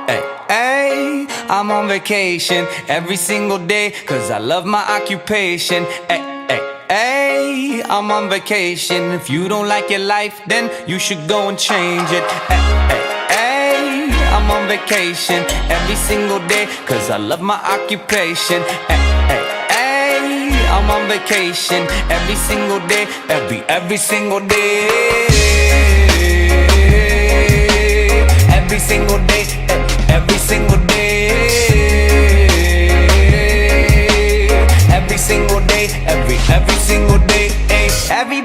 Hey, hey, I'm on vacation every single day, cause I love my occupation. Hey, hey, hey, I'm on vacation. If you don't like your life, then you should go and change it. Hey, hey, hey, I'm on vacation every single day, cause I love my occupation. Hey, hey, hey, I'm on vacation every single day, every single day. Every single day, every single day. Every single day, every single day. Every